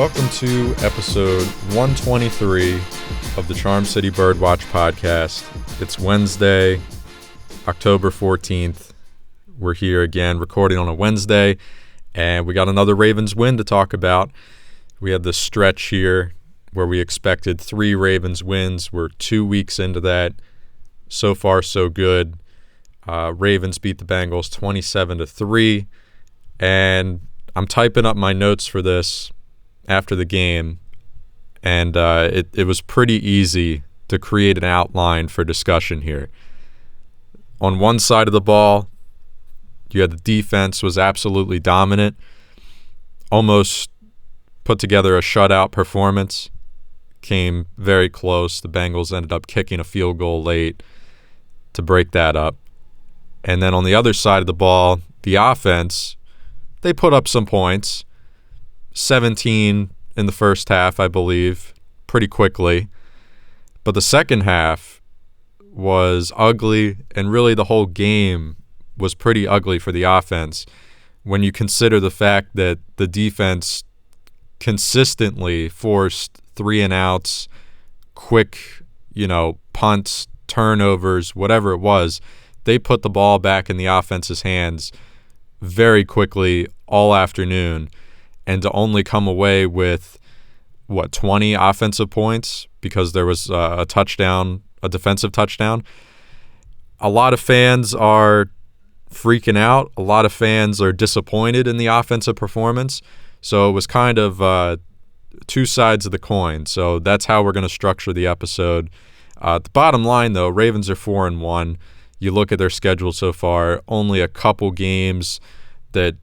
Welcome to episode 123 of the Charm City Birdwatch podcast. It's Wednesday, October 14th. We're here again recording on a Wednesday, and we got another Ravens win to talk about. We had this stretch here where we expected 3 Ravens wins. We're 2 weeks into that. So far, so good. Ravens beat the Bengals 27-3, and I'm typing up my notes for this after the game, and it was pretty easy to create an outline for discussion here. On one side of the ball, you had the defense was absolutely dominant, almost put together a shutout performance, came very close. The Bengals ended up kicking a field goal late to break that up. And then on the other side of the ball, the offense, they put up some points. 17 in the first half, I believe, pretty quickly. But the second half was ugly, and really the whole game was pretty ugly for the offense when you consider the fact that the defense consistently forced 3-and-outs, quick, punts, turnovers, whatever it was. They put the ball back in the offense's hands very quickly all afternoon, and to only come away with 20 offensive points because there was a defensive touchdown. A lot of fans are freaking out. A lot of fans are disappointed in the offensive performance. So it was kind of two sides of the coin. So that's how we're going to structure the episode. The bottom line, though, Ravens are 4-1. You look at their schedule so far, only a couple games that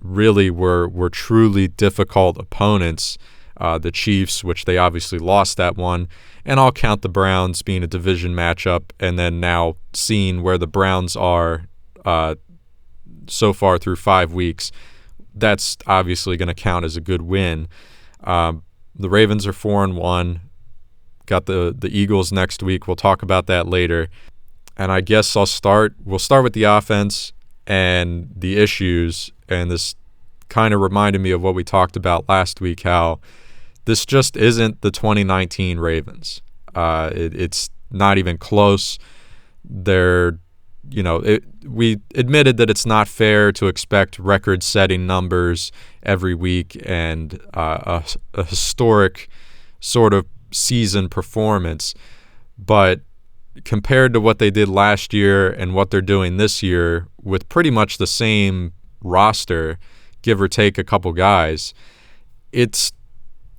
really were truly difficult opponents. The Chiefs, which they obviously lost that one, and I'll count the Browns being a division matchup, and then now seeing where the Browns are so far through 5 weeks, that's obviously going to count as a good win. The Ravens are 4-1. Got the Eagles next week. We'll talk about that later. And I guess we'll start with the offense and the issues, and this kind of reminded me of what we talked about last week, how this just isn't the 2019 Ravens. It's not even close. We admitted that it's not fair to expect record-setting numbers every week and a historic sort of season performance, but compared to what they did last year and what they're doing this year with pretty much the same roster, give or take a couple guys, it's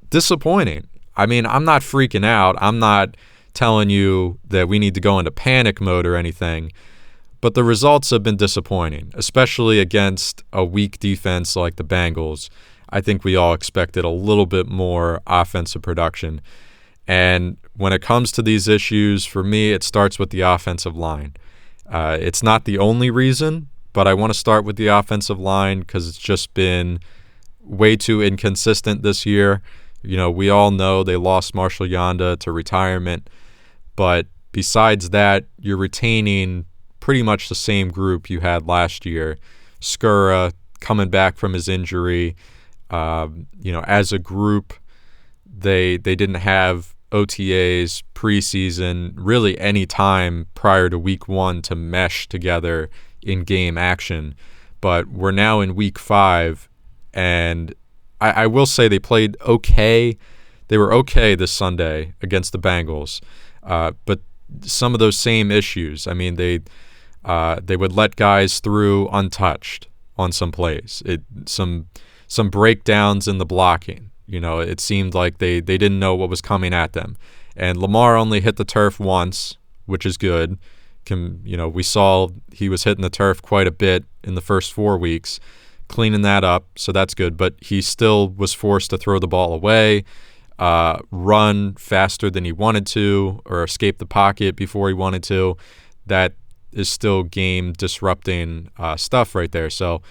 disappointing. I mean, I'm not freaking out. I'm not telling you that we need to go into panic mode or anything, but the results have been disappointing, especially against a weak defense like the Bengals. I think we all expected a little bit more offensive production. And when it comes to these issues, for me, it starts with the offensive line. It's not the only reason, but I want to start with the offensive line because it's just been way too inconsistent this year. We all know they lost Marshall Yanda to retirement, but besides that, you're retaining pretty much the same group you had last year. Skura coming back from his injury. As a group, they didn't have OTAs, preseason, really any time prior to week 1 to mesh together in game action. But we're now in week 5, and I will say they played okay. They were okay this Sunday against the Bengals, but some of those same issues. I mean, they would let guys through untouched on some plays. Some breakdowns in the blocking. It seemed like they didn't know what was coming at them. And Lamar only hit the turf once, which is good. We saw he was hitting the turf quite a bit in the first 4 weeks, cleaning that up, so that's good. But he still was forced to throw the ball away, run faster than he wanted to, or escape the pocket before he wanted to. That is still game-disrupting stuff right there. So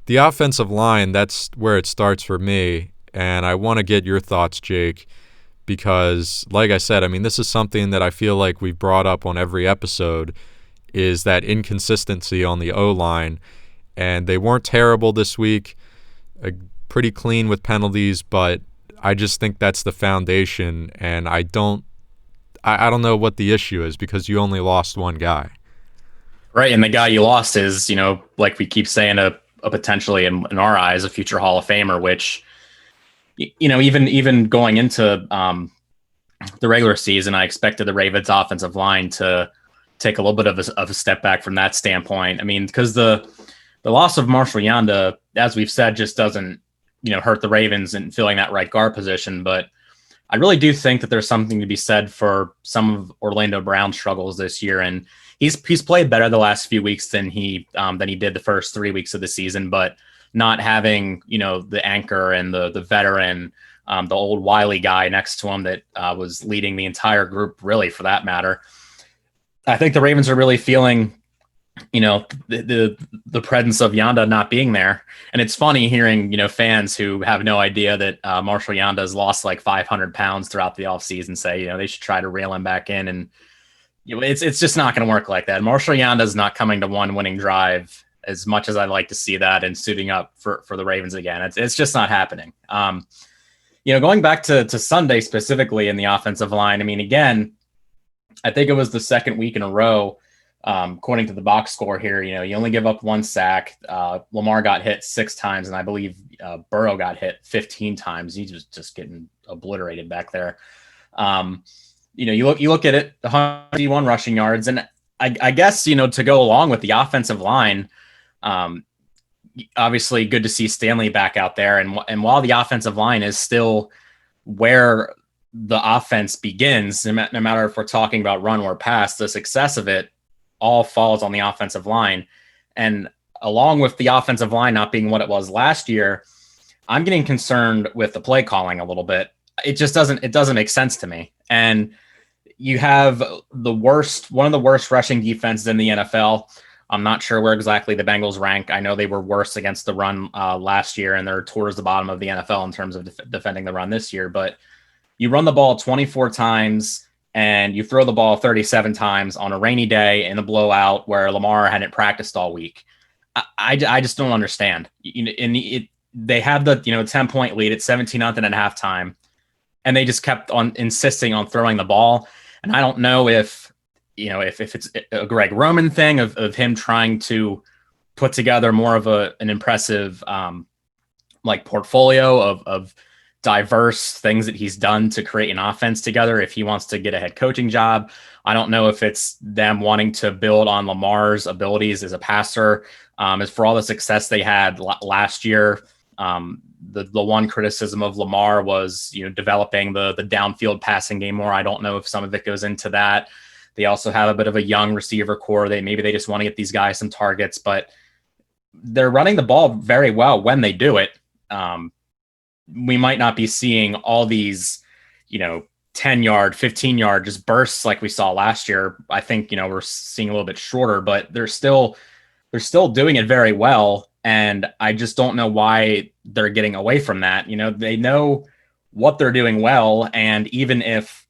the offensive line, that's where it starts for me. And I want to get your thoughts, Jake, because like I said, this is something that I feel like we've brought up on every episode, is that inconsistency on the O-line. And they weren't terrible this week, pretty clean with penalties, but I just think that's the foundation, and I don't know what the issue is because you only lost one guy. Right, and the guy you lost is, like we keep saying, a potentially, in our eyes, a future Hall of Famer, which, even going into the regular season, I expected the Ravens offensive line to take a little bit of a step back from that standpoint. I mean, because the loss of Marshall Yanda, as we've said, just doesn't, hurt the Ravens in filling that right guard position. But I really do think that there's something to be said for some of Orlando Brown's struggles this year. And he's played better the last few weeks than he did the first 3 weeks of the season, but not having, the anchor and the veteran, the old wily guy next to him that was leading the entire group, really, for that matter. I think the Ravens are really feeling, the presence of Yanda not being there. And it's funny hearing, fans who have no idea that Marshall Yanda has lost like 500 pounds throughout the offseason say, they should try to reel him back in. And it's just not going to work like that. Marshall Yanda is not coming to one winning drive as much as I'd like to see that and suiting up for the Ravens again. It's just not happening. Going back to Sunday specifically in the offensive line, I mean, again, I think it was the second week in a row, according to the box score here, you only give up one sack. Lamar got hit 6 times, and I believe Burrow got hit 15 times. He was just getting obliterated back there. You look at it, 101 rushing yards, and I guess, to go along with the offensive line, obviously good to see Stanley back out there. And while the offensive line is still where the offense begins, no matter if we're talking about run or pass, the success of it all falls on the offensive line. And along with the offensive line not being what it was last year, I'm getting concerned with the play calling a little bit. It doesn't make sense to me. And you have one of the worst rushing defenses in the NFL. I'm not sure where exactly the Bengals rank. I know they were worse against the run last year, and they're towards the bottom of the NFL in terms of defending the run this year. But you run the ball 24 times and you throw the ball 37 times on a rainy day in a blowout where Lamar hadn't practiced all week. I just don't understand. They had the 10-point lead at 17-0 at halftime, and they just kept on insisting on throwing the ball. And I don't know if it's a Greg Roman thing of him trying to put together more of an impressive portfolio of diverse things that he's done to create an offense together. If he wants to get a head coaching job, I don't know if it's them wanting to build on Lamar's abilities as a passer. As for all the success they had last year, the one criticism of Lamar was, developing the downfield passing game more. I don't know if some of it goes into that. They also have a bit of a young receiver core. Maybe they just want to get these guys some targets, but they're running the ball very well when they do it. We might not be seeing all these, 10-yard, 15-yard just bursts like we saw last year. I think, we're seeing a little bit shorter, but they're still doing it very well. And I just don't know why they're getting away from that. They know what they're doing well. And even if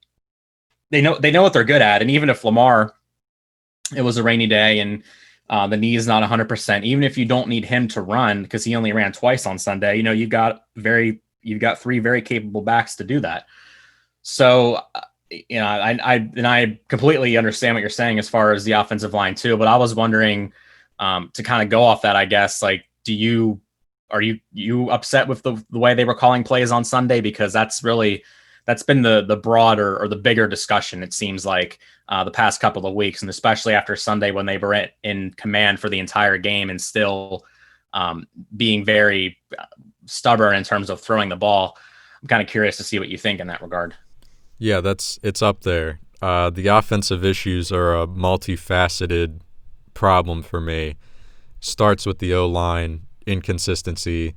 they know what they're good at, and even if Lamar, it was a rainy day and the knee is not 100%, even if you don't need him to run because he only ran twice on Sunday, you've got 3 very capable backs to do that. So, I completely understand what you're saying as far as the offensive line too, but I was wondering, to kind of go off that, I guess, are you upset with the way they were calling plays on Sunday? Because that's been the broader or the bigger discussion, it seems like, the past couple of weeks, and especially after Sunday when they were in command for the entire game and still being very stubborn in terms of throwing the ball. I'm kind of curious to see what you think in that regard. Yeah, it's up there. The offensive issues are a multifaceted problem for me. Starts with the O-line inconsistency,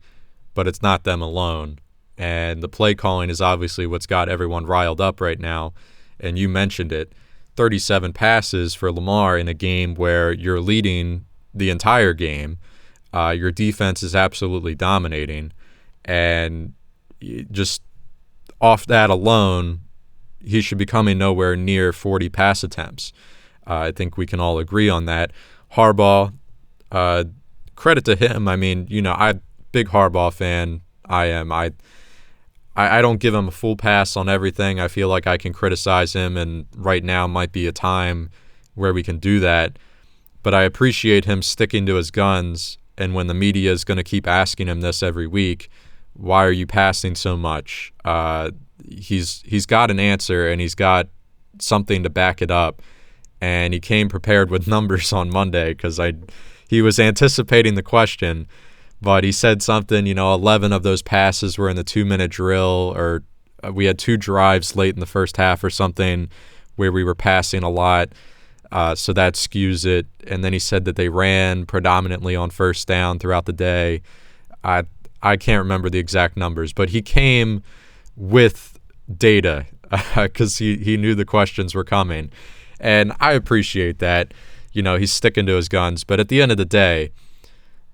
but it's not them alone. And the play calling is obviously what's got everyone riled up right now. And you mentioned it, 37 passes for Lamar in a game where you're leading the entire game. Your defense is absolutely dominating. And just off that alone, he should be coming nowhere near 40 pass attempts. I think we can all agree on that. Harbaugh, credit to him. I mean, I'm a big Harbaugh fan. I am. I don't give him a full pass on everything. I feel like I can criticize him, and right now might be a time where we can do that. But I appreciate him sticking to his guns, and when the media is going to keep asking him this every week, why are you passing so much? He's got an answer, and he's got something to back it up. And he came prepared with numbers on Monday because he was anticipating the question, but he said something, 11 of those passes were in the 2-minute drill, or we had 2 drives late in the first half or something where we were passing a lot. So that skews it. And then he said that they ran predominantly on first down throughout the day. I can't remember the exact numbers, but he came with data because he knew the questions were coming. And I appreciate that. He's sticking to his guns. But at the end of the day,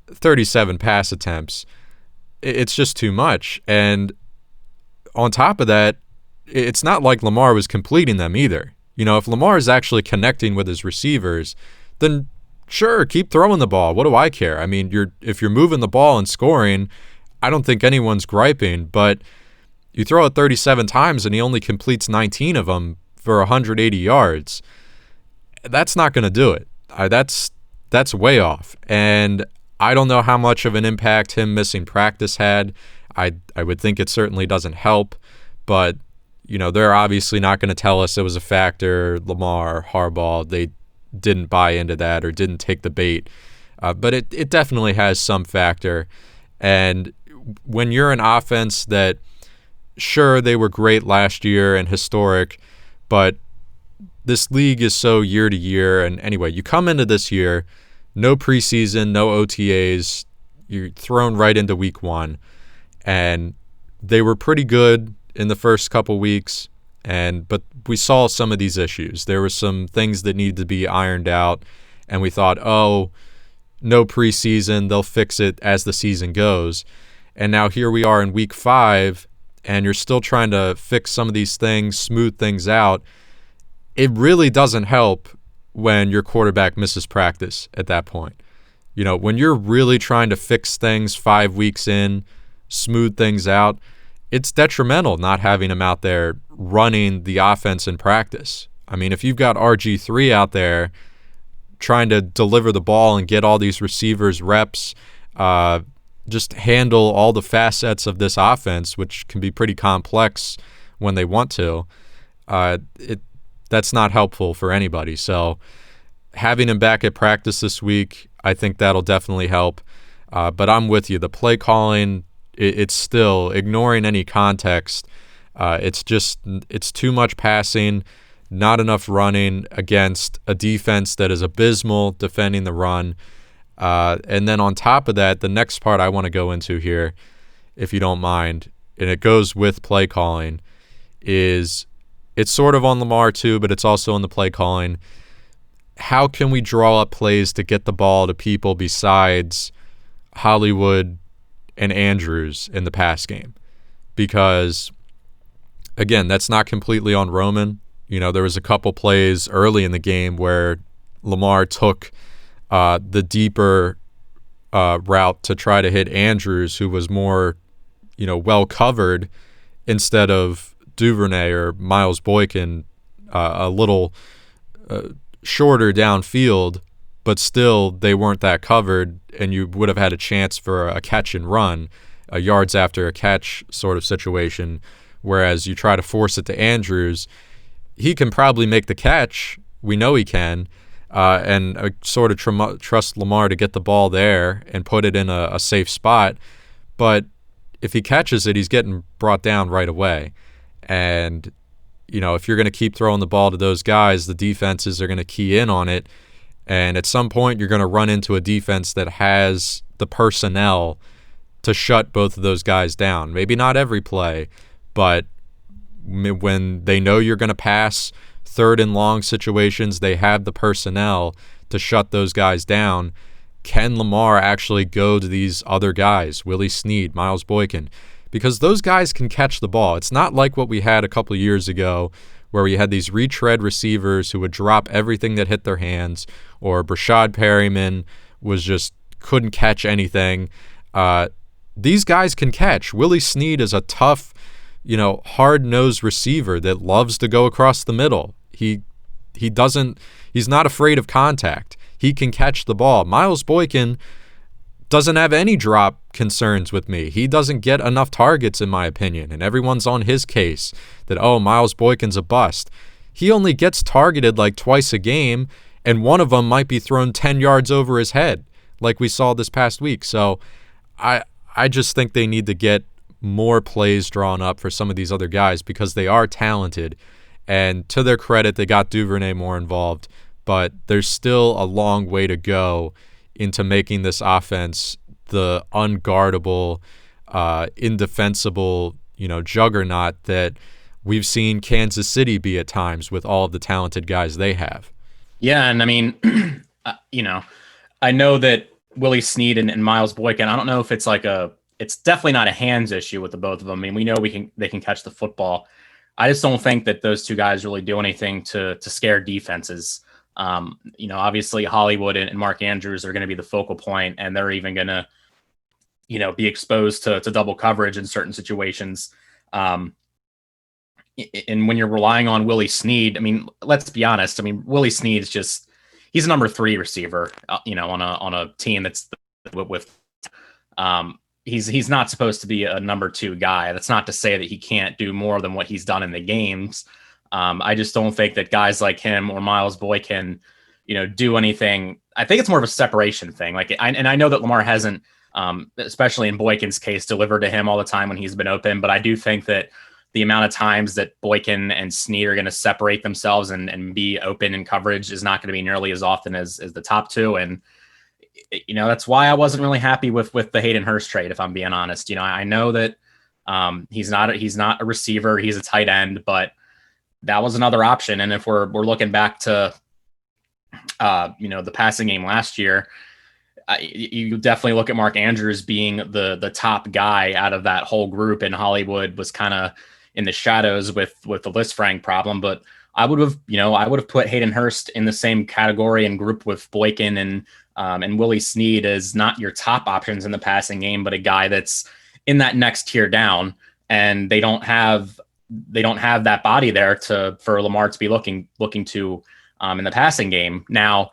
37 pass attempts, it's just too much. And on top of that, it's not like Lamar was completing them either. If Lamar is actually connecting with his receivers, then sure, keep throwing the ball. What do I care? I mean, if you're moving the ball and scoring, I don't think anyone's griping. But you throw it 37 times and he only completes 19 of them for 180 yards. That's not going to do it. That's way off. And I don't know how much of an impact him missing practice had. I would think it certainly doesn't help. But they're obviously not going to tell us it was a factor. Lamar, Harbaugh, they didn't buy into that or didn't take the bait. But it definitely has some factor. And when you're an offense that, sure, they were great last year and historic, but this league is so year to year. And anyway, you come into this year, no preseason, no OTAs, you're thrown right into week 1. And they were pretty good in the first couple weeks, but we saw some of these issues. There were some things that needed to be ironed out, and we thought, no preseason, they'll fix it as the season goes. And now here we are in week 5, and you're still trying to fix some of these things, smooth things out. It really doesn't help when your quarterback misses practice at that point. When you're really trying to fix things 5 weeks in, smooth things out, it's detrimental not having him out there running the offense in practice. I mean, if you've got RG3 out there trying to deliver the ball and get all these receivers reps, just handle all the facets of this offense, which can be pretty complex when they want to, that's not helpful for anybody. So having him back at practice this week, I think that'll definitely help. But I'm with you. The play calling, it's still ignoring any context. It's too much passing, not enough running against a defense that is abysmal defending the run. And then on top of that, the next part I want to go into here, if you don't mind, and it goes with play calling, is it's sort of on Lamar too, but it's also on the play calling. How can we draw up plays to get the ball to people besides Hollywood and Andrews in the pass game? Because, again, that's not completely on Roman. There was a couple plays early in the game where Lamar took the deeper route to try to hit Andrews, who was more, well covered, instead of Duvernay or Miles Boykin, a little shorter downfield, but still they weren't that covered, and you would have had a chance for a catch and run, a yards after a catch sort of situation, whereas you try to force it to Andrews. He can probably make the catch. We know he can. And I sort of trust Lamar to get the ball there and put it in a safe spot. But if he catches it, he's getting brought down right away. And, if you're going to keep throwing the ball to those guys, the defenses are going to key in on it. And at some point, you're going to run into a defense that has the personnel to shut both of those guys down. Maybe not every play, but when they know you're going to pass 3rd and long situations, they have the personnel to shut those guys down. Can Lamar actually go to these other guys, Willie Snead, Miles Boykin? Because those guys can catch the ball. It's not like what we had a couple of years ago where we had these retread receivers who would drop everything that hit their hands, or Brashad Perryman couldn't catch anything. These guys can catch. Willie Snead is a tough hard-nosed receiver that loves to go across the middle. He's not afraid of contact. He can catch the ball. Miles Boykin doesn't have any drop concerns with me. He doesn't get enough targets, in my opinion, and everyone's on his case that, Miles Boykin's a bust. He only gets targeted like twice a game, and one of them might be thrown 10 yards over his head, like we saw this past week. So I just think they need to get more plays drawn up for some of these other guys because they are talented. And to their credit, they got Duvernay more involved, but there's still a long way to go into making this offense the unguardable, indefensible, juggernaut that we've seen Kansas City be at times with all of the talented guys they have. Yeah, and I mean, I know that Willie Snead and Miles Boykin, I don't know if it's it's definitely not a hands issue with the both of them. I mean, we know they can catch the football. I just don't think that those two guys really do anything to scare defenses. Obviously Hollywood and Mark Andrews are going to be the focal point, and they're even going to, be exposed to double coverage in certain situations. And when you're relying on Willie Snead, I mean, let's be honest. I mean, Willie Snead is he's a number 3 receiver, on a team that's with, he's not supposed to be a number 2 guy. That's not to say that he can't do more than what he's done in the games. I just don't think that guys like him or Miles Boykin, do anything. I think it's more of a separation thing. I know that Lamar hasn't, especially in Boykin's case, delivered to him all the time when he's been open. But I do think that the amount of times that Boykin and Snead are going to separate themselves and be open in coverage is not going to be nearly as often as the top two. And, that's why I wasn't really happy with the Hayden Hurst trade, if I'm being honest. I know that he's not a receiver. He's a tight end, but that was another option. And if we're looking back to, the passing game last year, you definitely look at Mark Andrews being the top guy out of that whole group, and Hollywood was kind of in the shadows with the Lisfranc problem. But I would have put Hayden Hurst in the same category and group with Boykin and Willie Snead as not your top options in the passing game, but a guy that's in that next tier down, and they don't have that body there for Lamar to be looking to in the passing game. Now,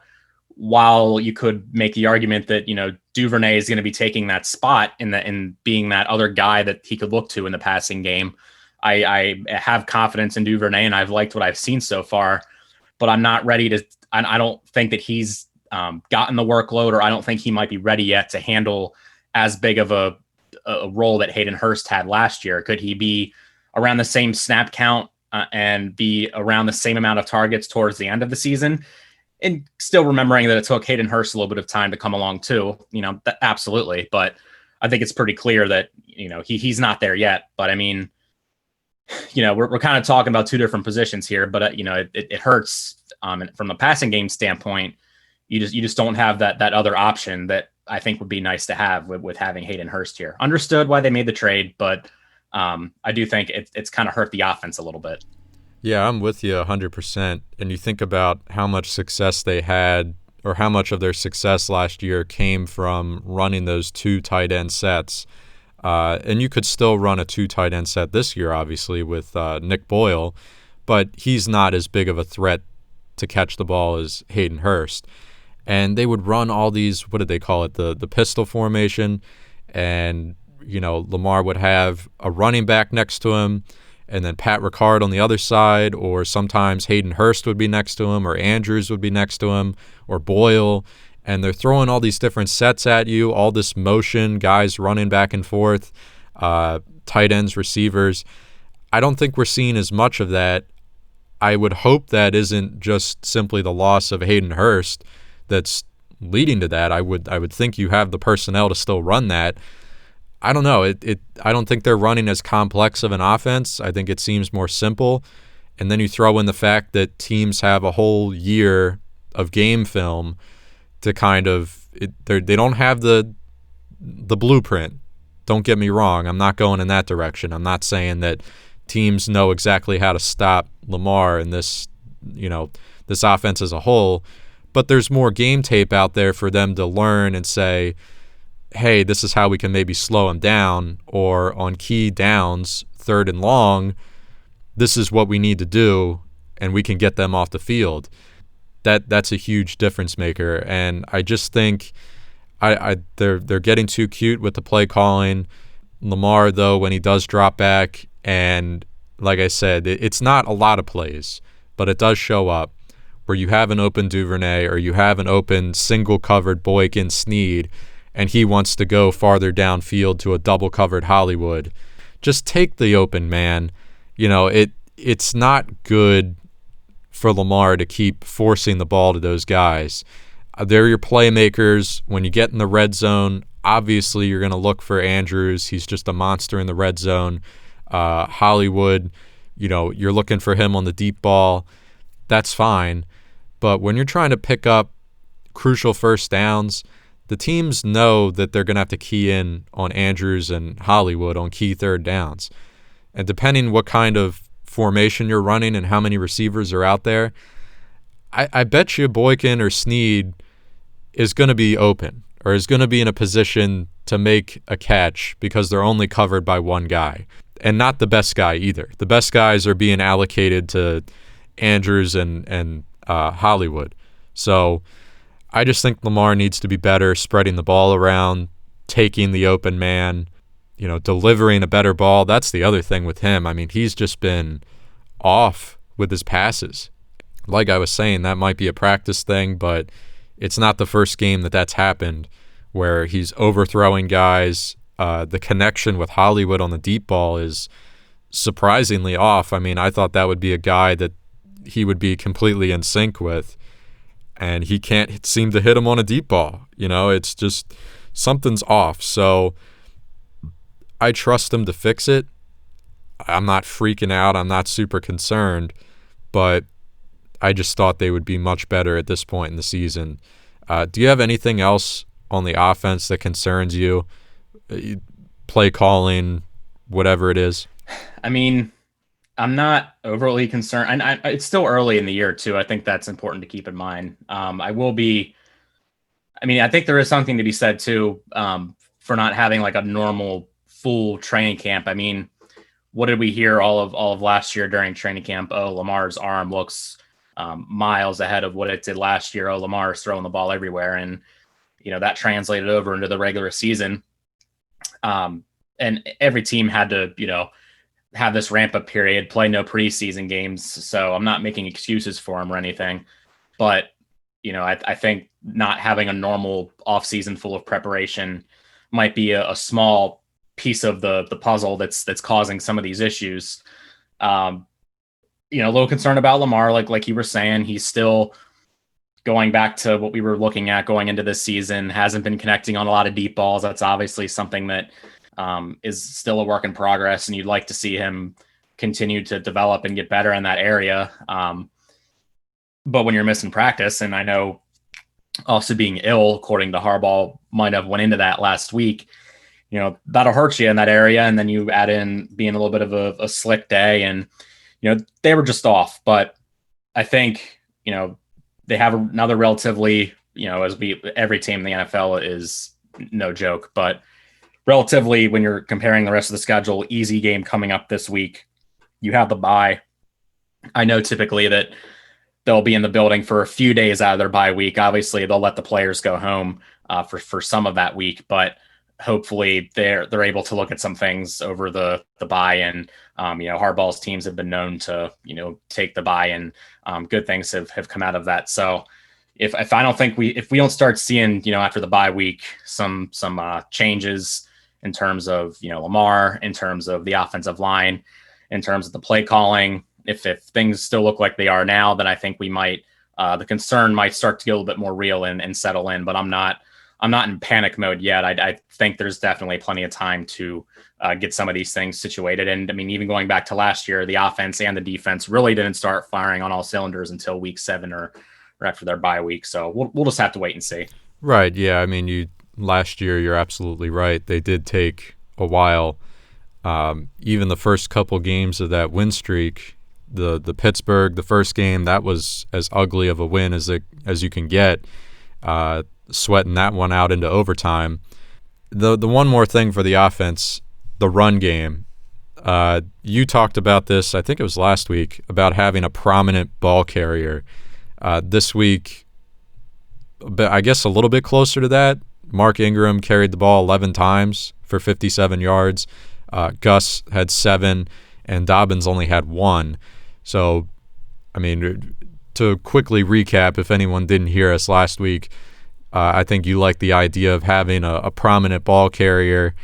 while you could make the argument that, Duvernay is going to be taking that spot in being that other guy that he could look to in the passing game, I have confidence in Duvernay, and I've liked what I've seen so far, but I'm not ready to, I don't think that he's gotten the workload, or I don't think he might be ready yet to handle as big of a role that Hayden Hurst had last year. Could he be around the same snap count and be around the same amount of targets towards the end of the season? And still remembering that it took Hayden Hurst a little bit of time to come along too, absolutely. But I think it's pretty clear that, he's not there yet. But I mean, we're kind of talking about two different positions here, but it hurts from a passing game standpoint. You just don't have that other option that I think would be nice to have with having Hayden Hurst here. Understood why they made the trade, but I do think it's kind of hurt the offense a little bit. Yeah, I'm with you 100%. And you think about how much success they had, or how much of their success last year came from running those 2 tight end sets. And you could still run a 2 tight end set this year, obviously, with Nick Boyle, but he's not as big of a threat to catch the ball as Hayden Hurst. And they would run all these, what did they call it, the pistol formation, and Lamar would have a running back next to him, and then Pat Ricard on the other side, or sometimes Hayden Hurst would be next to him, or Andrews would be next to him, or Boyle, and they're throwing all these different sets at you, all this motion, guys running back and forth, tight ends, receivers. I don't think we're seeing as much of that. I would hope that isn't just simply the loss of Hayden Hurst that's leading to that. I would think you have the personnel to still run that. I don't know. I don't think they're running as complex of an offense. I think it seems more simple. And then you throw in the fact that teams have a whole year of game film to kind of they don't have the blueprint. Don't get me wrong. I'm not going in that direction. I'm not saying that teams know exactly how to stop Lamar and this offense as a whole, but there's more game tape out there for them to learn and say, hey, this is how we can maybe slow him down, or on key downs, third and long, this is what we need to do, and we can get them off the field. That's a huge difference maker. And I just think they're getting too cute with the play calling. Lamar, though, when he does drop back, and like I said, it's not a lot of plays, but it does show up where you have an open Duvernay or you have an open single-covered Boykin Snead, and he wants to go farther downfield to a double-covered Hollywood. Just take the open man. It's not good for Lamar to keep forcing the ball to those guys. They're your playmakers. When you get in the red zone, obviously you're going to look for Andrews. He's just a monster in the red zone. Hollywood, you're looking for him on the deep ball. That's fine. But when you're trying to pick up crucial first downs, the teams know that they're going to have to key in on Andrews and Hollywood on key third downs. And depending what kind of formation you're running and how many receivers are out there, I bet you Boykin or Snead is going to be open or is going to be in a position to make a catch because they're only covered by one guy. And not the best guy either. The best guys are being allocated to Andrews and Hollywood. So I just think Lamar needs to be better spreading the ball around, taking the open man, delivering a better ball. That's the other thing with him. I mean, he's just been off with his passes. Like I was saying, that might be a practice thing, but it's not the first game that's happened where he's overthrowing guys. The connection with Hollywood on the deep ball is surprisingly off. I mean, I thought that would be a guy that he would be completely in sync with, and he can't seem to hit him on a deep ball. It's just something's off. So I trust him to fix it. I'm not freaking out. I'm not super concerned, but I just thought they would be much better at this point in the season. Do you have anything else on the offense that concerns you? Play calling, whatever it is? I mean, I'm not overly concerned. And it's still early in the year, too. I think that's important to keep in mind. I think there is something to be said, too, for not having like a normal full training camp. I mean, what did we hear all of last year during training camp? Oh, Lamar's arm looks miles ahead of what it did last year. Oh, Lamar's throwing the ball everywhere. And, that translated over into the regular season. And every team had to, have this ramp up period, play no preseason games. So I'm not making excuses for him or anything, but I think not having a normal off season full of preparation might be a small piece of the puzzle that's causing some of these issues. A little concerned about Lamar, like you were saying, he's still going back to what we were looking at going into this season, hasn't been connecting on a lot of deep balls. That's obviously something that is still a work in progress, and you'd like to see him continue to develop and get better in that area. But when you're missing practice, and I know also being ill, according to Harbaugh, might have went into that last week, that'll hurt you in that area. And then you add in being a little bit of a slick day, and, they were just off. But I think, they have another relatively, every team in the NFL is no joke, but relatively, when you're comparing the rest of the schedule, easy game coming up this week. You have the bye. I know typically that they'll be in the building for a few days out of their bye week. Obviously, they'll let the players go home for some of that week, but hopefully they're able to look at some things over the bye. And Harbaugh's teams have been known to take the bye, and good things have come out of that. So if I don't think if we don't start seeing after the bye week some changes in terms of Lamar, in terms of the offensive line, in terms of the play calling, if things still look like they are now, then I think we might the concern might start to get a little bit more real and settle in. But I'm not in panic mode yet. I think there's definitely plenty of time to get some of these things situated. And I mean, even going back to last year, the offense and the defense really didn't start firing on all cylinders until week 7 or after their bye week. So we'll just have to wait and see. Right. Yeah. I mean, last year, you're absolutely right. They did take a while. Even the first couple games of that win streak, the Pittsburgh, the first game, that was as ugly of a win as you can get. Sweating that one out into overtime. The one more thing for the offense, the run game. You talked about this, I think it was last week, about having a prominent ball carrier. This week, but I guess a little bit closer to that, Mark Ingram carried the ball 11 times for 57 yards. Gus had 7, and Dobbins only had 1. So, I mean, to quickly recap, if anyone didn't hear us last week, I think you like the idea of having a prominent ball carrier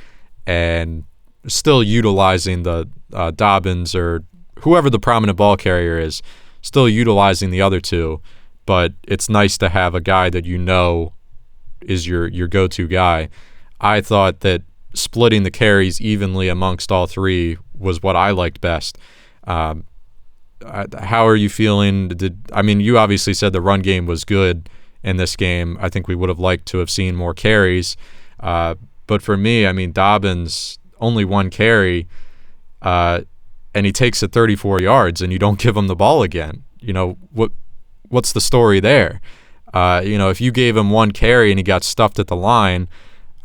and still utilizing the Dobbins or whoever the prominent ball carrier is, still utilizing the other two. But it's nice to have a guy that you know is your go-to guy. I thought that splitting the carries evenly amongst all three was what I liked best. How are you feeling? You obviously said the run game was good in this game. I think we would have liked to have seen more carries. But for me, Dobbins, only 1 carry, and he takes it 34 yards, and you don't give him the ball again. What's the story there? If you gave him 1 carry and he got stuffed at the line,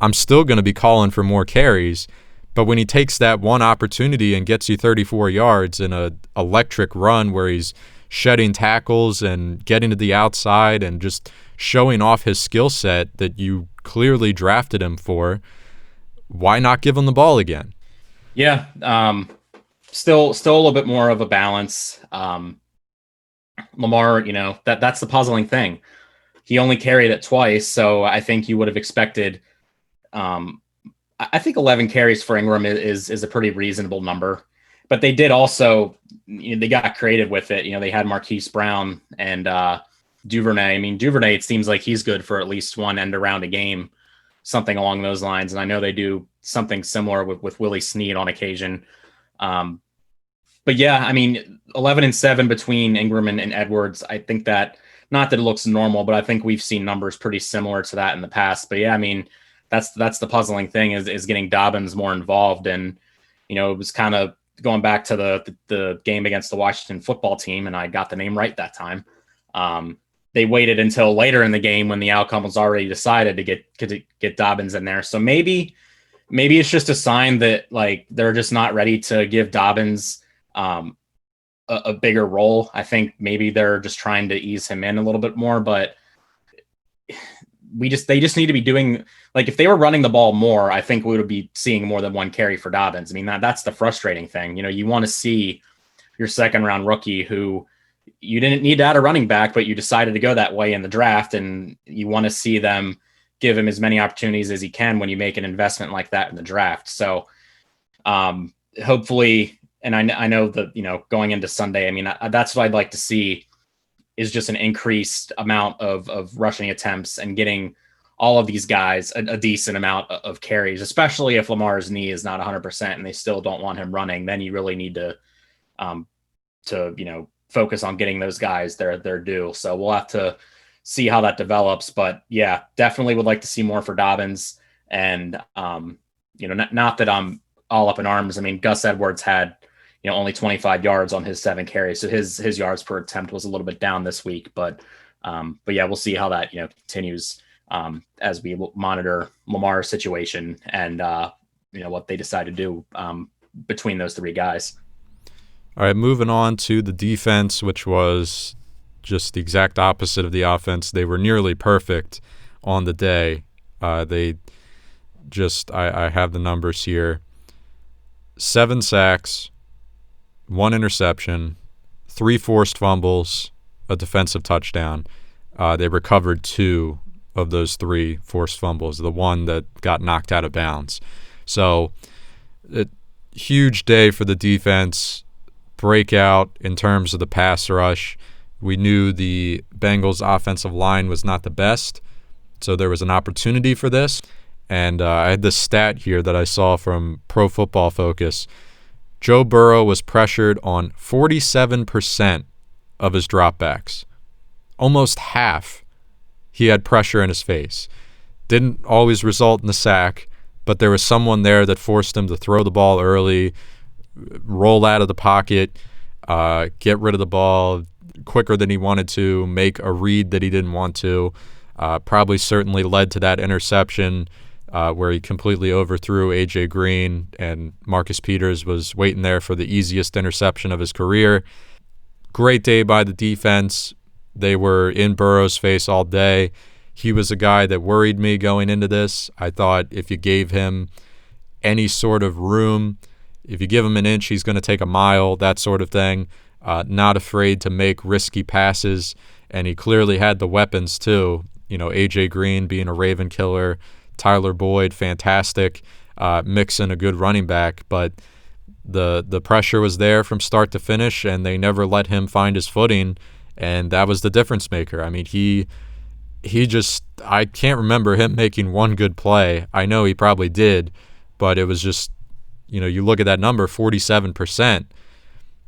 I'm still going to be calling for more carries. But when he takes that one opportunity and gets you 34 yards in a electric run where he's shedding tackles and getting to the outside and just showing off his skill set that you clearly drafted him for, why not give him the ball again? Yeah, still a little bit more of a balance. Lamar, that's the puzzling thing. He only carried it twice, so I think you would have expected. I think 11 carries for Ingram is a pretty reasonable number, but they did also, they got creative with it. They had Marquise Brown and Duvernay. Duvernay, it seems like he's good for at least 1 end around a game, something along those lines. And I know they do something similar with Willie Snead on occasion. But yeah, 11 and 7 between Ingram and Edwards. I think that, not that it looks normal, but I think we've seen numbers pretty similar to that in the past. But yeah, that's the puzzling thing is getting Dobbins more involved. And, it was kind of going back to the game against the Washington football team, and I got the name right that time. They waited until later in the game when the outcome was already decided to get Dobbins in there. So maybe it's just a sign that they're just not ready to give Dobbins a bigger role. I think maybe they're just trying to ease him in a little bit more, but they just need to be doing, if they were running the ball more, I think we would be seeing more than 1 carry for Dobbins. That's the frustrating thing. You want to see your 2nd round rookie who you didn't need to add a running back, but you decided to go that way in the draft, and you want to see them give him as many opportunities as he can when you make an investment like that in the draft. So hopefully, and I know that, going into Sunday, that's what I'd like to see, is just an increased amount of rushing attempts and getting all of these guys a decent amount of carries, especially if Lamar's knee is not 100% and they still don't want him running. Then you really need to focus on getting those guys their due. So we'll have to see how that develops. But yeah, definitely would like to see more for Dobbins. And, not that I'm all up in arms. Gus Edwards had, only 25 yards on his 7 carries. So his yards per attempt was a little bit down this week, but yeah, we'll see how that, continues as we monitor Lamar's situation and, what they decide to do between those 3 guys. All right, moving on to the defense, which was just the exact opposite of the offense. They were nearly perfect on the day. I have the numbers here. 7 sacks, 1 interception, 3 forced fumbles, a defensive touchdown. They recovered 2 of those 3 forced fumbles, the one that got knocked out of bounds. So, huge day for the defense. Breakout in terms of the pass rush. We knew the Bengals' offensive line was not the best, so there was an opportunity for this. And I had this stat here that I saw from Pro Football Focus. Joe Burrow was pressured on 47% of his dropbacks. Almost half he had pressure in his face. Didn't always result in the sack, but there was someone there that forced him to throw the ball early, roll out of the pocket, get rid of the ball quicker than he wanted to, make a read that he didn't want to. Probably certainly led to that interception where he completely overthrew A.J. Green, and Marcus Peters was waiting there for the easiest interception of his career. Great day by the defense. They were in Burrow's face all day. He was a guy that worried me going into this. I thought if you gave him any sort of room, if you give him an inch, he's going to take a mile, that sort of thing. Not afraid to make risky passes, and he clearly had the weapons too. A.J. Green being a Raven killer, Tyler Boyd, fantastic, Mixon, a good running back, but the pressure was there from start to finish, and they never let him find his footing, and that was the difference maker. I mean, he just, I can't remember him making one good play. I know he probably did, but it was just, you look at that number, 47%.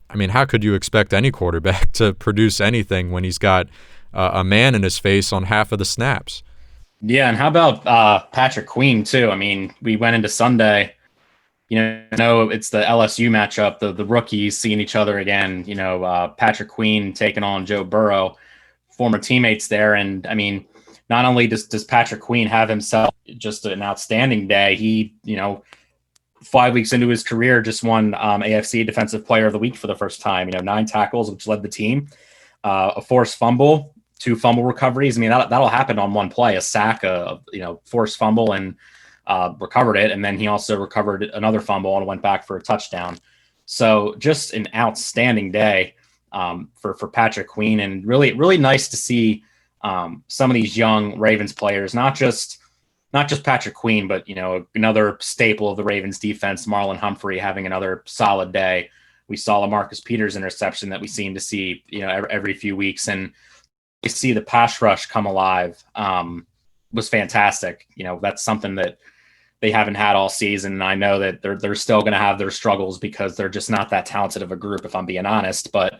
I mean, how could you expect any quarterback to produce anything when he's got a man in his face on half of the snaps? Yeah, and how about Patrick Queen too? I mean, we went into Sunday, it's the LSU matchup, the rookies seeing each other again, Patrick Queen taking on Joe Burrow, former teammates there. And I mean, not only does Patrick Queen have himself just an outstanding day, he, 5 weeks into his career, just won AFC Defensive Player of the Week for the first time, 9 tackles, which led the team, a forced fumble, 2 fumble recoveries. I mean, that'll happen on one play, a sack, forced fumble, and recovered it. And then he also recovered another fumble and went back for a touchdown. So just an outstanding day for Patrick Queen, and really, really nice to see some of these young Ravens players, not just Patrick Queen, but, another staple of the Ravens defense, Marlon Humphrey, having another solid day. We saw LaMarcus Peters interception that we seem to see, every few weeks. And you see the pass rush come alive was fantastic. That's something that they haven't had all season. And I know that they're still going to have their struggles because they're just not that talented of a group, if I'm being honest. But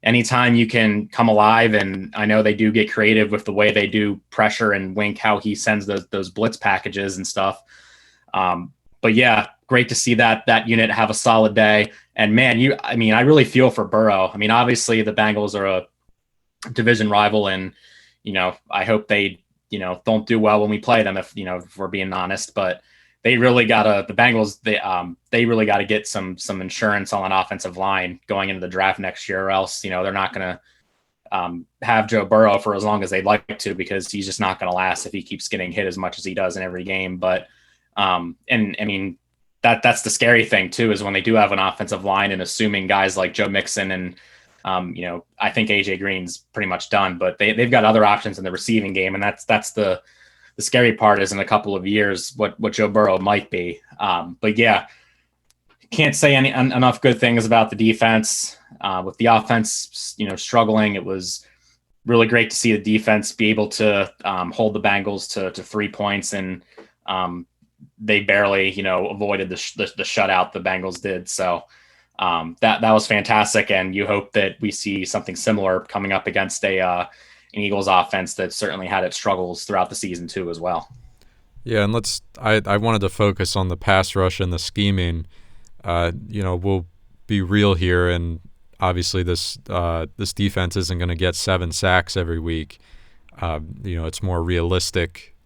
anytime you can come alive, and I know they do get creative with the way they do pressure, and Wink, how he sends those blitz packages and stuff. But yeah, great to see that unit have a solid day. And man, I really feel for Burrow. I mean, obviously the Bengals are a division rival, and, I hope they, don't do well when we play them, if we're being honest, but they really the Bengals, they really got to get some insurance on an offensive line going into the draft next year, or else, they're not going to have Joe Burrow for as long as they'd like to, because he's just not going to last if he keeps getting hit as much as he does in every game. But, and I mean, that's the scary thing too, is when they do have an offensive line, and assuming guys like Joe Mixon and, I think AJ Green's pretty much done, but they've got other options in the receiving game. And that's the scary part, is in a couple of years what Joe Burrow might be. But yeah, can't say enough good things about the defense. With the offense, struggling, it was really great to see the defense be able to hold the Bengals to 3 points, and they barely, avoided the shutout the Bengals did. So that was fantastic, and you hope that we see something similar coming up against an Eagles offense that certainly had its struggles throughout the season too as well. Yeah, and I wanted to focus on the pass rush and the scheming. We'll be real here, and obviously this defense isn't going to get 7 sacks every week. It's more realistic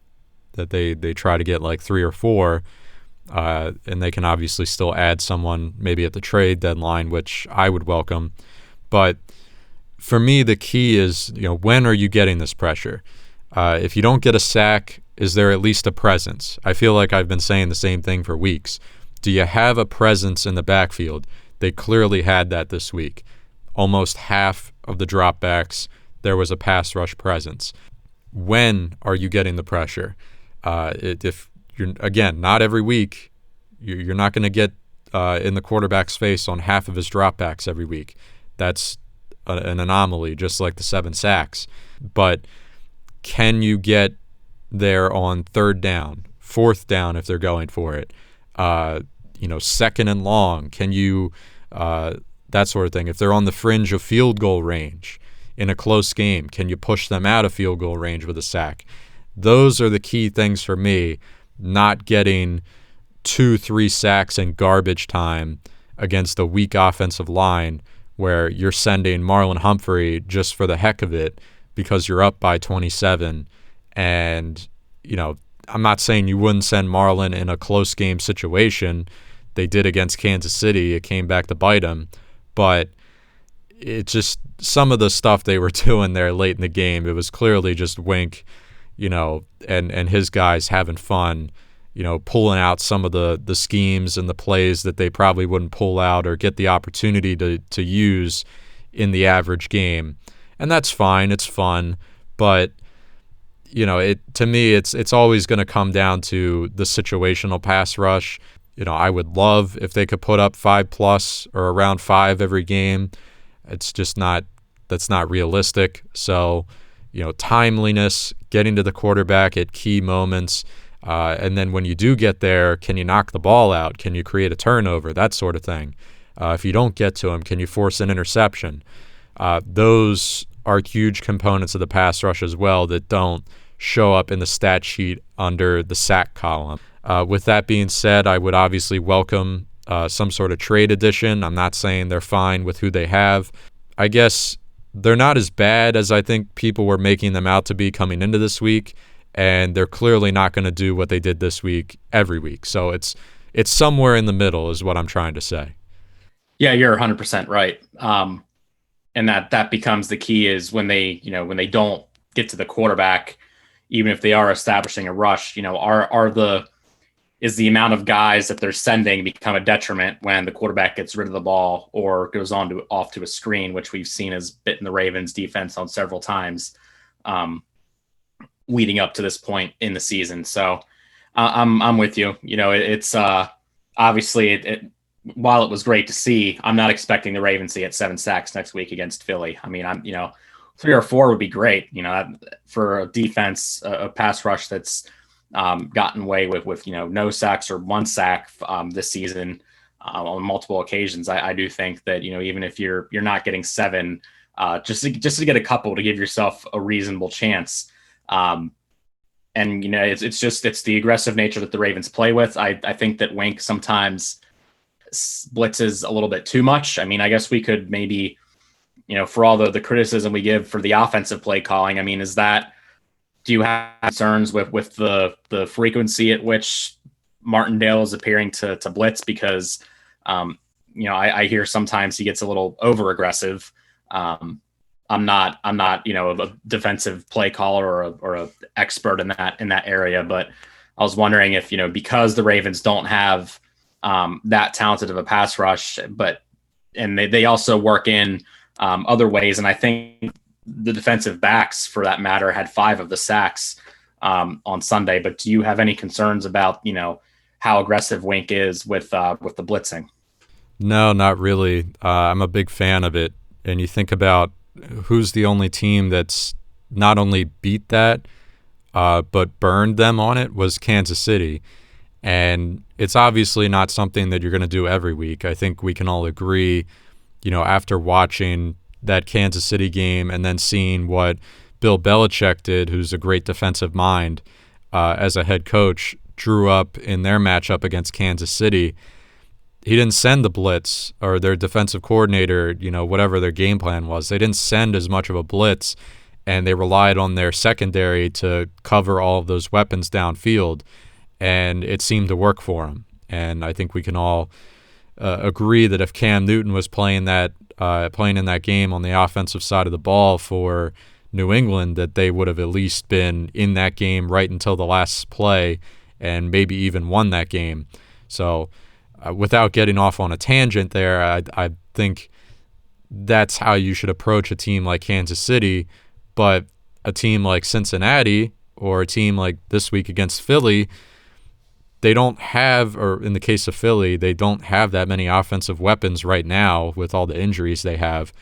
that they try to get like 3 or 4, and they can obviously still add someone maybe at the trade deadline, which I would welcome. But for me, the key is, when are you getting this pressure? If you don't get a sack, is there at least a presence? I feel like I've been saying the same thing for weeks. Do you have a presence in the backfield? They clearly had that this week. Almost half of the dropbacks, there was a pass rush presence. When are you getting the pressure? If you're, again, not every week, you're not going to get in the quarterback's face on half of his dropbacks every week. That's an anomaly, just like the 7 sacks. But can you get there on 3rd down, 4th down if they're going for it? 2nd and long. Can you that sort of thing? If they're on the fringe of field goal range in a close game, can you push them out of field goal range with a sack? Those are the key things for me. Not getting 2-3 sacks in garbage time against a weak offensive line, where you're sending Marlon Humphrey just for the heck of it because you're up by 27, and I'm not saying you wouldn't send Marlon in a close game situation. They did against Kansas City. It came back to bite them. But it just, some of the stuff they were doing there late in the game, it was clearly just Wink, and his guys having fun, pulling out some of the schemes and the plays that they probably wouldn't pull out or get the opportunity to use in the average game. And that's fine. It's fun. But to me, it's always going to come down to the situational pass rush. I would love if they could put up 5+ or around 5 every game. It's just that's not realistic. So, timeliness, getting to the quarterback at key moments, and then when you do get there, can you knock the ball out? Can you create a turnover? That sort of thing. If you don't get to him, can you force an interception? Those are huge components of the pass rush as well that don't show up in the stat sheet under the sack column. With that being said, I would obviously welcome some sort of trade addition. I'm not saying they're fine with who they have. I guess they're not as bad as I think people were making them out to be coming into this week, and they're clearly not going to do what they did this week every week. So it's somewhere in the middle is what I'm trying to say. Yeah, you're 100% right. And that becomes the key is when they don't get to the quarterback, even if they are establishing a rush, is the amount of guys that they're sending become a detriment when the quarterback gets rid of the ball or goes off to a screen, which we've seen has bitten the Ravens defense on several times leading up to this point in the season. So I'm with you. It's obviously while it was great to see, I'm not expecting the Ravens to get 7 sacks next week against Philly. I mean, 3 or 4 would be great, for a defense, a pass rush that's gotten away with no sacks or 1 sack this season on multiple occasions. I do think that even if you're not getting 7, just to get a couple to give yourself a reasonable chance. And it's the aggressive nature that the Ravens play with. I think that Wink sometimes blitzes a little bit too much. I mean, I guess we could maybe, for all the criticism we give for the offensive play calling, I mean, do you have concerns with the frequency at which Martindale is appearing to blitz? Because, I hear sometimes he gets a little over aggressive. I'm not a defensive play caller or a expert in that area, but I was wondering if, because the Ravens don't have that talented of a pass rush, and they also work in other ways. And I think the defensive backs, for that matter, had 5 of the sacks on Sunday. But do you have any concerns about, how aggressive Wink is with the blitzing? No, not really. I'm a big fan of it. And you think about who's the only team that's not only beat that, but burned them on it was Kansas City. And it's obviously not something that you're going to do every week. I think we can all agree, after watching that Kansas City game and then seeing what Bill Belichick did, who's a great defensive mind as a head coach, drew up in their matchup against Kansas City. He didn't send the blitz, or their defensive coordinator, whatever their game plan was. They didn't send as much of a blitz, and they relied on their secondary to cover all of those weapons downfield. And it seemed to work for him. And I think we can all agree that if Cam Newton was playing in that game on the offensive side of the ball for New England, that they would have at least been in that game right until the last play and maybe even won that game. So without getting off on a tangent there, I think that's how you should approach a team like Kansas City. But a team like Cincinnati or a team like this week against Philly, they don't have, or in the case of Philly, they don't have that many offensive weapons right now with all the injuries they have.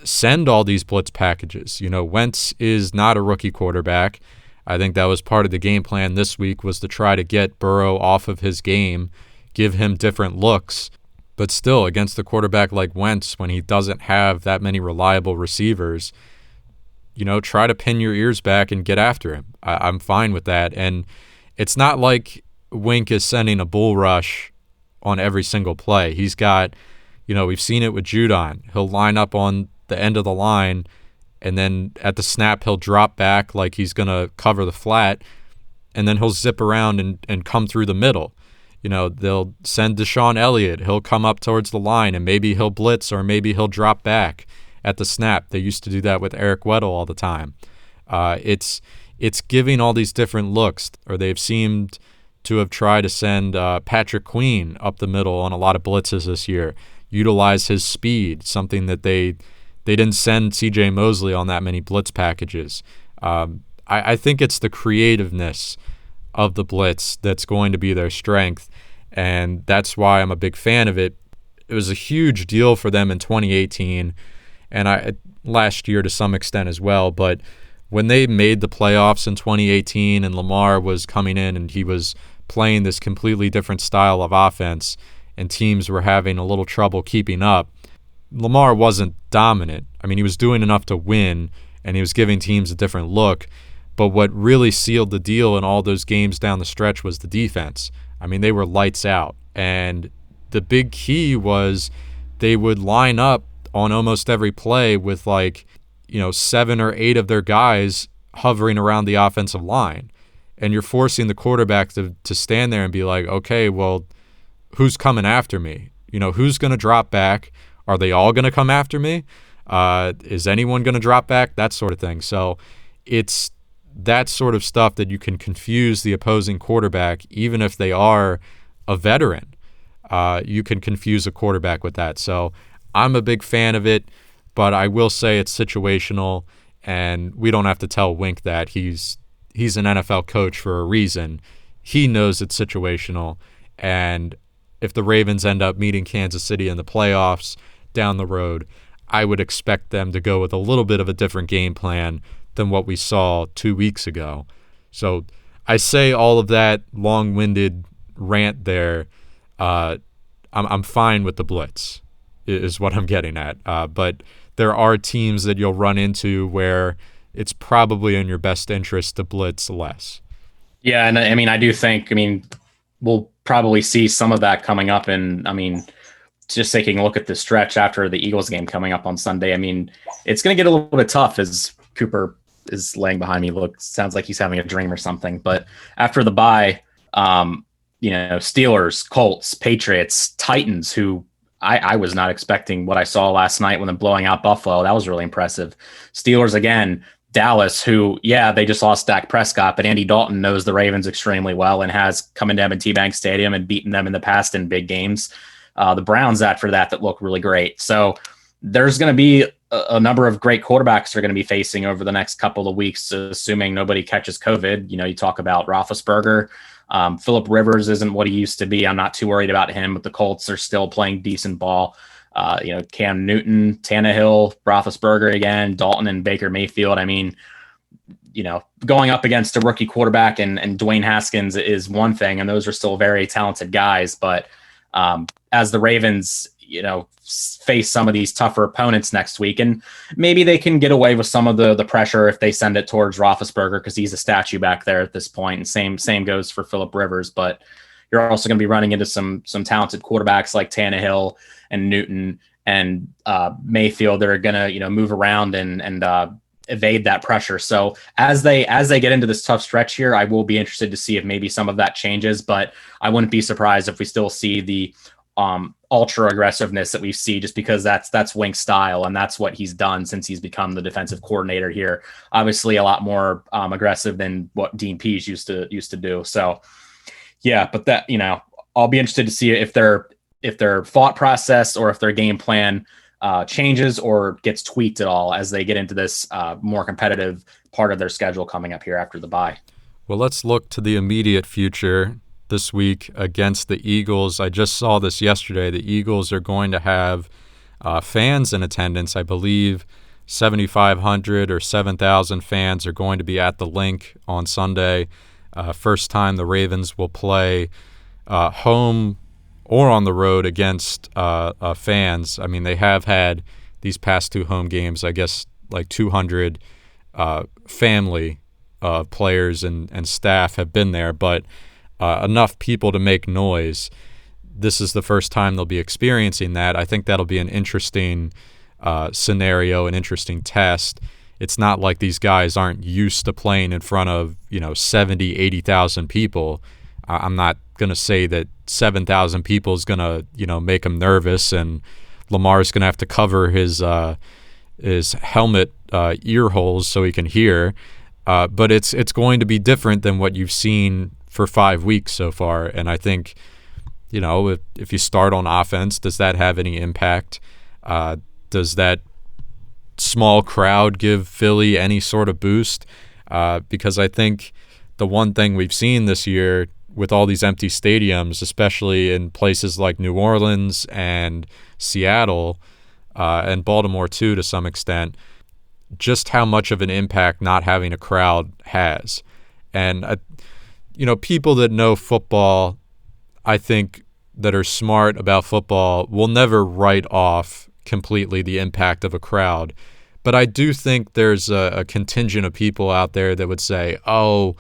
Send all these blitz packages. Wentz is not a rookie quarterback. I think that was part of the game plan this week, was to try to get Burrow off of his game, give him different looks. But still, against a quarterback like Wentz, when he doesn't have that many reliable receivers, try to pin your ears back and get after him. I'm fine with that. And it's not like Wink is sending a bull rush on every single play. He's got, we've seen it with Judon. He'll line up on the end of the line, and then at the snap, he'll drop back like he's going to cover the flat. and then he'll zip around and come through the middle. They'll send Deshaun Elliott. He'll come up towards the line, and maybe he'll blitz or maybe he'll drop back at the snap. They used to do that with Eric Weddle all the time. It's giving all these different looks, or they've seemed to have tried to send Patrick Queen up the middle on a lot of blitzes this year, utilize his speed, something that they didn't send C.J. Mosley on that many blitz packages. I think it's the creativeness of the blitz that's going to be their strength, and that's why I'm a big fan of it. It was a huge deal for them in 2018, and last year to some extent as well, but when they made the playoffs in 2018 and Lamar was coming in and he was playing this completely different style of offense and teams were having a little trouble keeping up, Lamar wasn't dominant. I mean, he was doing enough to win and he was giving teams a different look. But what really sealed the deal in all those games down the stretch was the defense. I mean, they were lights out. And the big key was they would line up on almost every play with 7 or 8 of their guys hovering around the offensive line. And you're forcing the quarterback to stand there and be like, okay, well, who's coming after me? Who's going to drop back? Are they all going to come after me? Is anyone going to drop back? That sort of thing. So it's that sort of stuff that you can confuse the opposing quarterback, even if they are a veteran. You can confuse a quarterback with that. So I'm a big fan of it, but I will say it's situational, and we don't have to tell Wink that. He's an NFL coach for a reason. He knows it's situational, and if the Ravens end up meeting Kansas City in the playoffs down the road, I would expect them to go with a little bit of a different game plan than what we saw 2 weeks ago. So I say all of that long-winded rant there. I'm fine with the blitz is what I'm getting at. But there are teams that you'll run into where it's probably in your best interest to blitz less. Yeah, and I do think, we'll probably see some of that coming up. And just taking a look at the stretch after the Eagles game coming up on Sunday, it's going to get a little bit tough as Cooper is laying behind me. Sounds like he's having a dream or something. But after the bye, Steelers, Colts, Patriots, Titans, who I was not expecting what I saw last night when they're blowing out Buffalo. That was really impressive. Steelers again, Dallas, who, they just lost Dak Prescott, but Andy Dalton knows the Ravens extremely well and has come into M&T Bank Stadium and beaten them in the past in big games. The Browns after that look really great. So there's going to be a number of great quarterbacks they're going to be facing over the next couple of weeks, assuming nobody catches COVID. You talk about Roethlisberger. Phillip Rivers isn't what he used to be. I'm not too worried about him, but the Colts are still playing decent ball. Cam Newton, Tannehill, Roethlisberger again, Dalton and Baker Mayfield. Going up against a rookie quarterback and Dwayne Haskins is one thing, and those are still very talented guys. But as the Ravens, face some of these tougher opponents next week, and maybe they can get away with some of the pressure if they send it towards Roethlisberger because he's a statue back there at this point. And same goes for Phillip Rivers. But you're also going to be running into some talented quarterbacks like Tannehill and Newton and Mayfield that are going to move around and evade that pressure. So as they get into this tough stretch here, I will be interested to see if maybe some of that changes. But I wouldn't be surprised if we still see the ultra aggressiveness that we see, just because that's Wink's style and that's what he's done since he's become the defensive coordinator here. Obviously a lot more aggressive than what Dean Pease used to do. So yeah, but that, I'll be interested to see if their thought process or if their game plan changes or gets tweaked at all as they get into this more competitive part of their schedule coming up here after the bye. Well, let's look to the immediate future. This week against the Eagles. I just saw this yesterday. The Eagles are going to have fans in attendance. I believe 7,500 or 7,000 fans are going to be at the link on Sunday. First time the Ravens will play home or on the road against fans. They have had these past 2 home games, I guess, like 200 family players and staff have been there, but enough people to make noise. This is the first time they'll be experiencing that. I think that'll be an interesting scenario, an interesting test. It's not like these guys aren't used to playing in front of, 70, 80,000 people. I'm not going to say that 7,000 people is going to, make him nervous, and Lamar's going to have to cover his helmet ear holes so he can hear. But it's going to be different than what you've seen for 5 weeks so far. And I think, if you start on offense, does that have any impact? Does that small crowd give Philly any sort of boost? Because I think the one thing we've seen this year with all these empty stadiums, especially in places like New Orleans and Seattle and Baltimore too, to some extent, just how much of an impact not having a crowd has. And, people that know football, I think, that are smart about football will never write off completely the impact of a crowd. But I do think there's a contingent of people out there that would say, oh,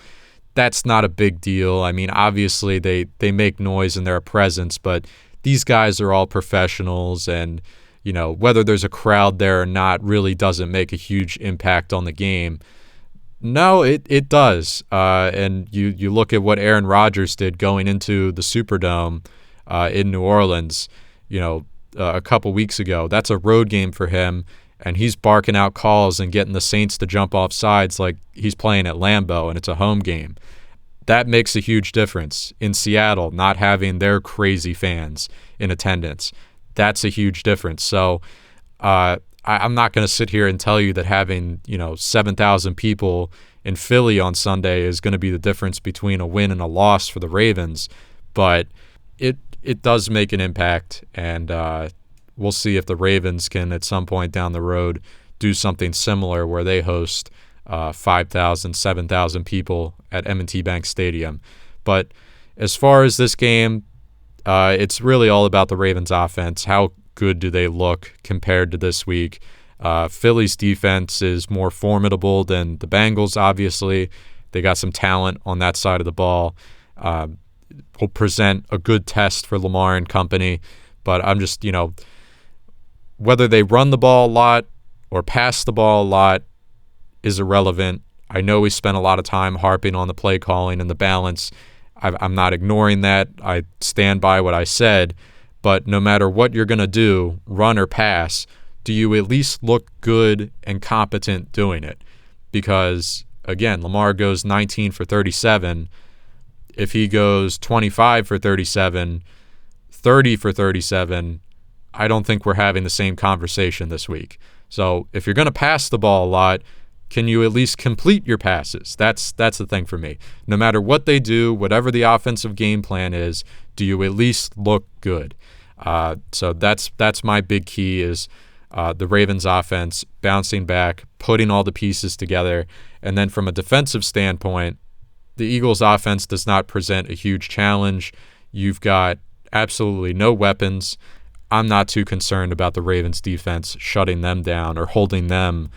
that's not a big deal. I mean, obviously they make noise in their presence, but these guys are all professionals, and, whether there's a crowd there or not really doesn't make a huge impact on the game. No, it does. And you look at what Aaron Rodgers did going into the Superdome in New Orleans, a couple weeks ago. That's a road game for him, and he's barking out calls and getting the Saints to jump off sides like he's playing at Lambeau and it's a home game. That makes a huge difference. In Seattle, not having their crazy fans in attendance, that's a huge difference. So I'm not going to sit here and tell you that having 7,000 people in Philly on Sunday is going to be the difference between a win and a loss for the Ravens, but it does make an impact, and we'll see if the Ravens can at some point down the road do something similar where they host 5,000, 7,000 people at M&T Bank Stadium. But as far as this game, it's really all about the Ravens offense. How good do they look compared to this week? Philly's defense is more formidable than the Bengals, obviously. They got some talent on that side of the ball. Will present a good test for Lamar and company. But I'm just, whether they run the ball a lot or pass the ball a lot is irrelevant. I know we spent a lot of time harping on the play calling and the balance. I'm not ignoring that. I stand by what I said. But no matter what you're going to do, run or pass, do you at least look good and competent doing it? Because, again, Lamar goes 19 for 37. If he goes 25 for 37, 30 for 37, I don't think we're having the same conversation this week. So if you're going to pass the ball a lot, can you at least complete your passes? That's the thing for me. No matter what they do, whatever the offensive game plan is, do you at least look good? So that's my big key is the Ravens offense bouncing back, putting all the pieces together. And then from a defensive standpoint, the Eagles offense does not present a huge challenge. You've got absolutely no weapons. I'm not too concerned about the Ravens defense shutting them down or holding them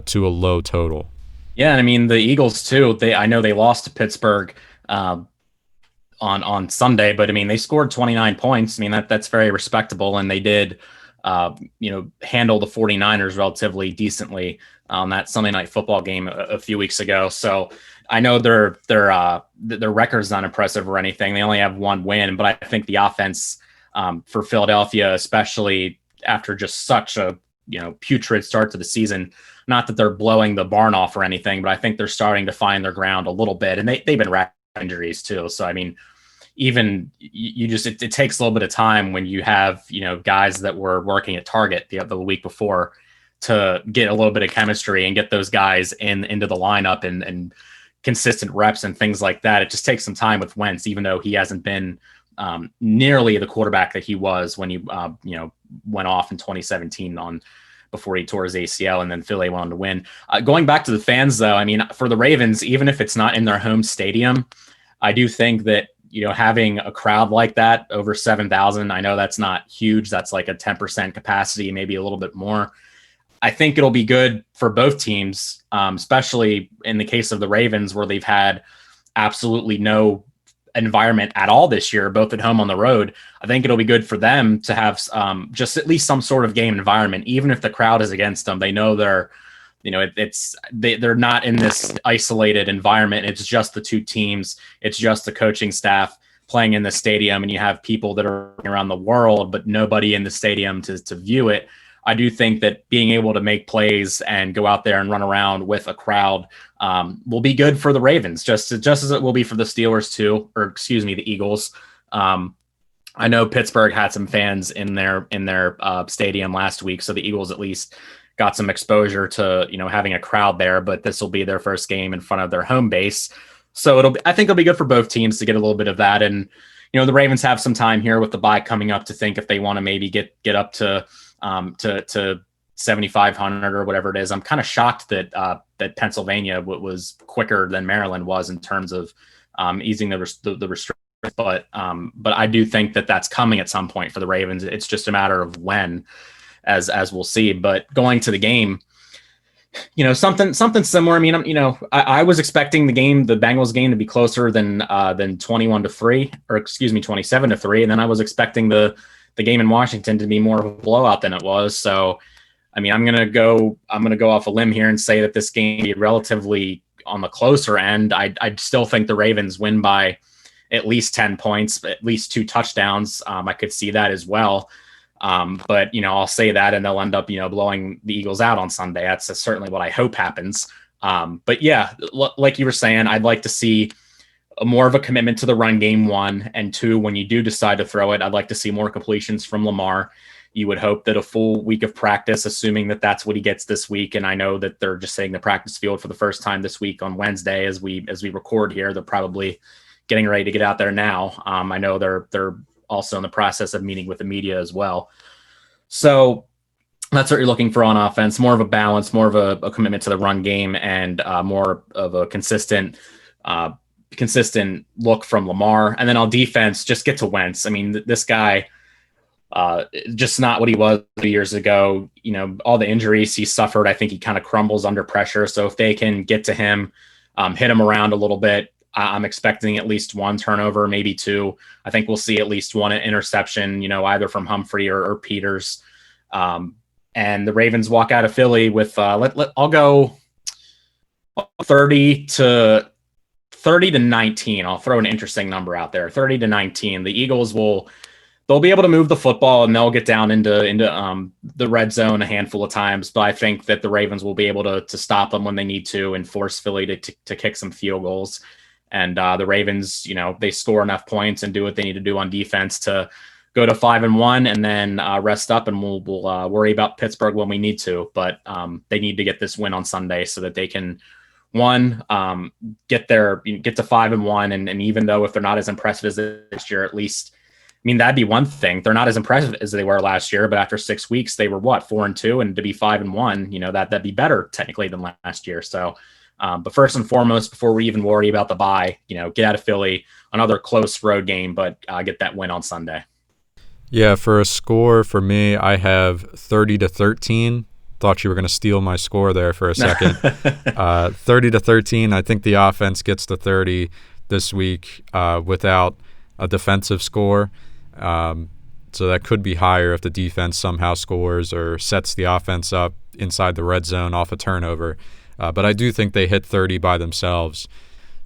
to a low total. Yeah, and I mean the Eagles too. I know they lost to Pittsburgh on Sunday, but I mean they scored 29 points. I mean that's very respectable, and they did handle the 49ers relatively decently on that Sunday Night Football game a few weeks ago. So I know their record's not impressive or anything. They only have one win, but I think the offense for Philadelphia, especially after just such a putrid start to the season, not that they're blowing the barn off or anything, but I think they're starting to find their ground a little bit, and they've been wrapped in injuries too. So I mean, even it takes a little bit of time when you have guys that were working at Target the week before to get a little bit of chemistry and get those guys into the lineup and consistent reps and things like that. It just takes some time with Wentz, even though he hasn't been nearly the quarterback that he was when he went off in 2017 before he tore his ACL, and then Philly went on to win. Going back to the fans, though, I mean, for the Ravens, even if it's not in their home stadium, I do think that having a crowd like that, over 7,000, I know that's not huge. That's like a 10% capacity, maybe a little bit more. I think it'll be good for both teams, especially in the case of the Ravens, where they've had absolutely no environment at all this year, both at home on the road. I think it'll be good for them to have just at least some sort of game environment, even if the crowd is against them. They know they're they're not in this isolated environment. It's just the two teams. It's just the coaching staff playing in the stadium, and you have people that are around the world, but nobody in the stadium to view it. I do think that being able to make plays and go out there and run around with a crowd will be good for the Ravens, just as it will be for the Steelers too, or excuse me, the Eagles. I know Pittsburgh had some fans in their stadium last week, so the Eagles at least got some exposure to having a crowd there. But this will be their first game in front of their home base, so I think it'll be good for both teams to get a little bit of that. And the Ravens have some time here with the bye coming up to think if they want to maybe get up to 7,500 or whatever it is. I'm kind of shocked that Pennsylvania was quicker than Maryland was in terms of easing the restrictions. But I do think that that's coming at some point for the Ravens. It's just a matter of when, as we'll see. But going to the game, something similar. I mean, I was expecting the Bengals game to be closer than 21-3, or excuse me, 27-3, and then I was expecting the game in Washington to be more of a blowout than it was. So, I mean, I'm gonna go off a limb here and say that this game be relatively on the closer end. I still think the Ravens win by at least 10 points, at least 2 touchdowns. I could see that as well. But I'll say that, and they'll end up blowing the Eagles out on Sunday. That's certainly what I hope happens. But yeah, like you were saying, I'd like to see more of a commitment to the run game, 1, and 2, when you do decide to throw it, I'd like to see more completions from Lamar. You would hope that a full week of practice, assuming that that's what he gets this week. And I know that they're just saying the practice field for the first time this week on Wednesday, as we record here. They're probably getting ready to get out there now. I know they're also in the process of meeting with the media as well. So that's what you're looking for on offense, more of a balance, more of a commitment to the run game, and more of a consistent look from Lamar. And then on defense, just get to Wentz. I mean, this guy, just not what he was 2 years ago. All the injuries he suffered, I think he kind of crumbles under pressure. So if they can get to him, hit him around a little bit, I'm expecting at least 1 turnover, maybe 2. I think we'll see at least 1 interception, either from Humphrey or Peters. And the Ravens walk out of Philly with, I'll go 30-19. I'll throw an interesting number out there, 30-19. The Eagles they'll be able to move the football, and they'll get down into the red zone a handful of times. But I think that the Ravens will be able to stop them when they need to and force Philly to kick some field goals. And the Ravens, they score enough points and do what they need to do on defense to go to 5-1, and then rest up, and we'll worry about Pittsburgh when we need to. But they need to get this win on Sunday so that they can, get to 5-1, and even though if they're not as impressive as this year, at least, I mean, that'd be one thing. They're not as impressive as they were last year, but after 6 weeks, they were 4-2, and to be 5-1, that'd be better technically than last year. So. But first and foremost, before we even worry about the bye, get out of Philly, another close road game, but get that win on Sunday. Yeah, for a score for me, I have 30-13. Thought you were going to steal my score there for a second. 30-13. I think the offense gets to 30 this week without a defensive score. So that could be higher if the defense somehow scores or sets the offense up inside the red zone off a turnover. But I do think they hit 30 by themselves.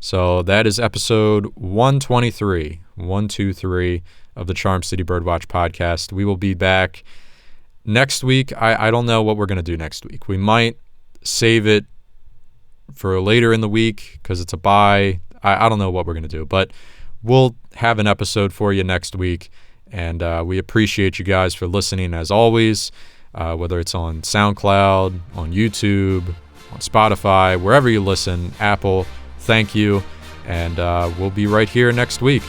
So that is episode 123 of the Charm City Birdwatch podcast. We will be back next week. I don't know what we're going to do next week. We might save it for later in the week because it's a bye. I don't know what we're going to do, but we'll have an episode for you next week. And we appreciate you guys for listening as always, whether it's on SoundCloud, on YouTube, on Spotify, wherever you listen, Apple. Thank you. And we'll be right here next week.